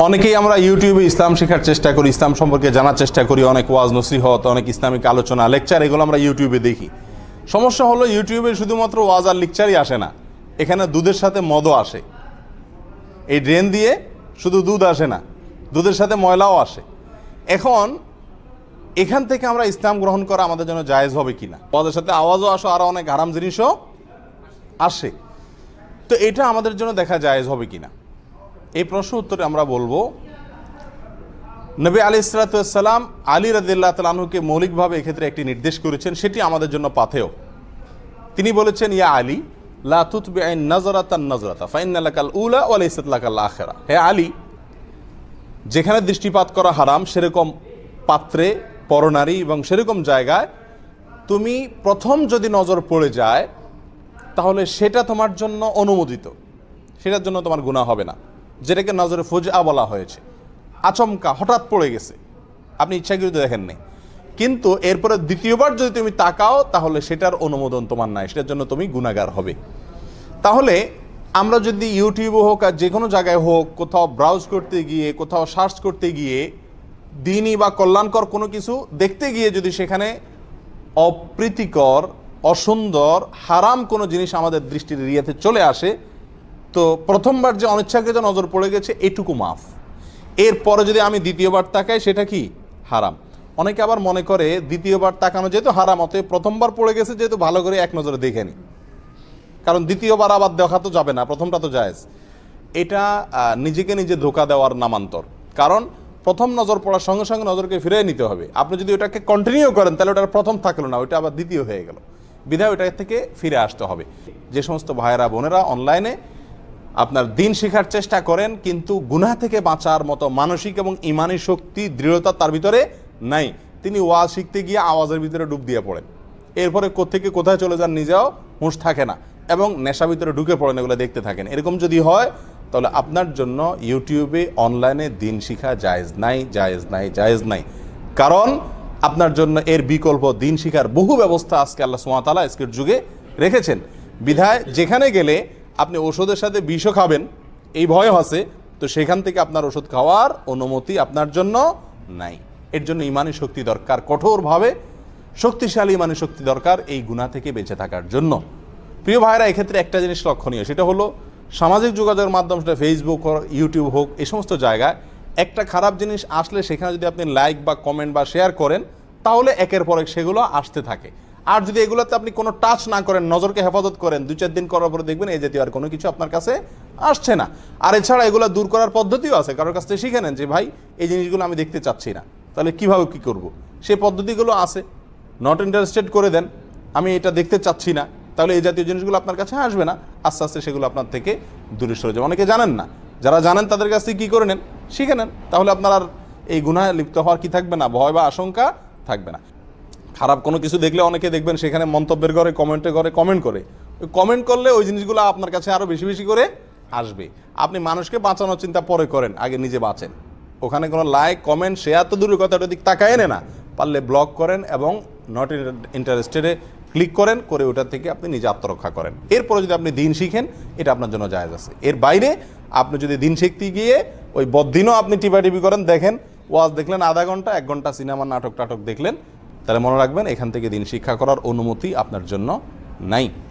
অনেকেই আমরা ইউটিউবে ইসলাম শেখার চেষ্টা করি, ইসলাম সম্পর্কে জানার চেষ্টা করি, অনেক ওয়াজ নসিহত, অনেক ইসলামিক আলোচনা, লেকচার, এগুলো আমরা ইউটিউবে দেখি। সমস্যা হলো ইউটিউবে শুধুমাত্র ওয়াজ আর লেকচারই আসে না, এখানে দুধের সাথে মদও আসে। এই ড্রেন দিয়ে শুধু দুধ আসে না, দুধের সাথে ময়লাও আসে। এখন এখান থেকে আমরা ইসলাম গ্রহণ করা আমাদের জন্য জায়েজ হবে কিনা? ওয়াজের সাথে আওয়াজও আসে, আরও অনেক হারাম জিনিসও আসে, তো এটা আমাদের জন্য দেখা জায়েজ হবে কিনা, এই প্রশ্ন উত্তরে আমরা বলবো নবী আলাইহিস সালাতু ওয়াস সালাম আলী রাদিয়াল্লাহু তাআলা আনহুকে মৌলিকভাবে এক্ষেত্রে একটি নির্দেশ করেছেন, সেটি আমাদের জন্য পাথেয়। তিনি বলেছেন, ইয়া আলী লা তুতবিআন নাজরাতান নাজরাতা ফাইন্না লাকাল উলা ওয়া লাইসাত লাকাল আখিরা। হে আলী, যেখানে দৃষ্টিপাত করা হারাম সেরকম পাত্রে, পরনারী এবং সেরকম জায়গায় তুমি প্রথম যদি নজর পড়ে যায় তাহলে সেটা তোমার জন্য অনুমোদিত, সেটার জন্য তোমার গুনাহ হবে না, যেটাকে নজরে ফুজআ বলা হয়েছে। আচমকা হঠাৎ পড়ে গেছে, আপনি ইচ্ছাকৃত দেখেন নাই, কিন্তু এরপরে দ্বিতীয়বার যদি তুমি তাকাও তাহলে সেটার অনুমোদন তোমার নাই, সেটার জন্য তুমি গুনাহগার হবে। তাহলে আমরা যদি ইউটিউবে হোক আর যে কোনো জায়গায় হোক, কোথাও ব্রাউজ করতে গিয়ে, কোথাও সার্চ করতে গিয়ে, দিনই বা কল্যাণকর কোনো কিছু দেখতে গিয়ে যদি সেখানে অপ্রীতিকর, অসুন্দর, হারাম কোনো জিনিস আমাদের দৃষ্টির এরিয়াতে চলে আসে, তো প্রথমবার যে অনিচ্ছাকৃত নজর পড়ে গেছে এটুকু মাফ। এরপরে যদি আমি দ্বিতীয়বার তাকাই সেটা কি হারাম। অনেকে আবার মনে করে দ্বিতীয়বার তাকানো যেহেতু হারাম, অতএব প্রথমবার পড়ে গেছে যেহেতু ভালো করে এক নজরে দেখে নি, কারণ দ্বিতীয়বার আবার দেখা তো যাবে না, প্রথমটা তো জায়েজ। এটা নিজেকে নিজে ধোঁকা দেওয়ার নামান্তর। কারণ প্রথম নজর পড়ার সঙ্গে সঙ্গে নজরকে ফিরিয়ে নিতে হবে। আপনি যদি ওটাকে কন্টিনিউ করেন তাহলে ওটার প্রথম থাকলো না, ওইটা আবার দ্বিতীয় হয়ে গেল। বিধায় ওটা থেকে ফিরে আসতে হবে। যে সমস্ত ভাইয়েরা বোনেরা অনলাইনে আপনার দিন শেখার চেষ্টা করেন কিন্তু গুনাহ থেকে বাঁচার মতো মানসিক এবং ইমানি শক্তি, দৃঢ়তা তার ভিতরে নাই, তিনি ওয়াজ শিখতে গিয়ে আওয়াজের ভিতরে ডুব দিয়ে পড়েন, এরপরে কোত্থেকে কোথায় চলে যান নিজেও হুঁশ থাকে না, এবং নেশা ভিতরে ঢুকে পড়েন, এগুলো দেখতে থাকেন। এরকম যদি হয় তাহলে আপনার জন্য ইউটিউবে অনলাইনে দিন শিখা জায়েজ নাই, জায়েজ নাই, জায়েজ নাই। কারণ আপনার জন্য এর বিকল্প দিন শিখার বহু ব্যবস্থা আজকে আল্লাহ সুবহানাহু ওয়া তাআলা আজকের যুগে রেখেছেন। বিধায় যেখানে গেলে আপনি ওষুধের সাথে বিষও খাবেন এই ভয় আছে, তো সেখান থেকে আপনার ওষুধ খাওয়ার অনুমতি আপনার জন্য নাই। এর জন্য ইমানি শক্তি দরকার, কঠোরভাবে শক্তিশালী ইমানি শক্তি দরকার এই গুনাহ থেকে বেঁচে থাকার জন্য। প্রিয় ভাইরা, এক্ষেত্রে একটা জিনিস লক্ষণীয়, সেটা হলো সামাজিক যোগাযোগের মাধ্যম, সেটা ফেসবুক হোক, ইউটিউব হোক, এই সমস্ত জায়গায় একটা খারাপ জিনিস আসলে সেখানে যদি আপনি লাইক বা কমেন্ট বা শেয়ার করেন তাহলে একের পর এক সেগুলো আসতে থাকে। আর যদি এগুলোতে আপনি কোনো টাচ না করেন, নজরকে হেফাজত করেন, 2-4 দিন করার পরে দেখবেন এই জাতীয় আর কোনো কিছু আপনার কাছে আসছে না। আর এছাড়া এগুলো দূর করার পদ্ধতিও আছে, কারোর কাছ থেকে শিখে নেন যে ভাই এই জিনিসগুলো আমি দেখতে চাচ্ছি না, তাহলে কীভাবে কী করব, সেই পদ্ধতিগুলো আছে। নট ইন্টারেস্টেড করে দেন, আমি এটা দেখতে চাচ্ছি না, তাহলে এই জাতীয় জিনিসগুলো আপনার কাছে আসবে না, আস্তে আস্তে সেগুলো আপনার থেকে দূরে সরে যাবে। অনেকে জানেন না, যারা জানেন তাদের কাছ থেকে কী করে নেন, শিখে নেন, তাহলে আপনার আর এই গুনাহে লিপ্ত হওয়ার কি থাকবে না, ভয় বা আশঙ্কা থাকবে না। খারাপ কোনো কিছু দেখলে অনেকে দেখবেন সেখানে মন্তব্যের ঘরে, কমেন্টের ঘরে কমেন্ট করে, ওই কমেন্ট করলে ওই জিনিসগুলো আপনার কাছে আরও বেশি বেশি করে আসবে। আপনি মানুষকে বাঁচানোর চিন্তা পরে করেন, আগে নিজে বাঁচেন। ওখানে কোনো লাইক, কমেন্ট, শেয়ার তো দূরের কথা, ওটা দিক তাকায় না, পারলে ব্লক করেন এবং নট ইন্টারেস্টেডে ক্লিক করেন, করে ওটা থেকে আপনি নিজে আত্মরক্ষা করেন। এরপরে যদি আপনি দিন শিখেন এটা আপনার জন্য জায়েজ আছে। এর বাইরে আপনি যদি দিন শিখতে গিয়ে ওই বদ্দিনও আপনি টিপাটিপি করেন, দেখেন ওয়াজ দেখলেন আধা ঘন্টা, 1 ঘন্টা সিনেমা, নাটক টাটক দেখলেন, তাহলে মনে রাখবেন এখান থেকে দিন শিক্ষা করার অনুমতি আপনার জন্য নাই।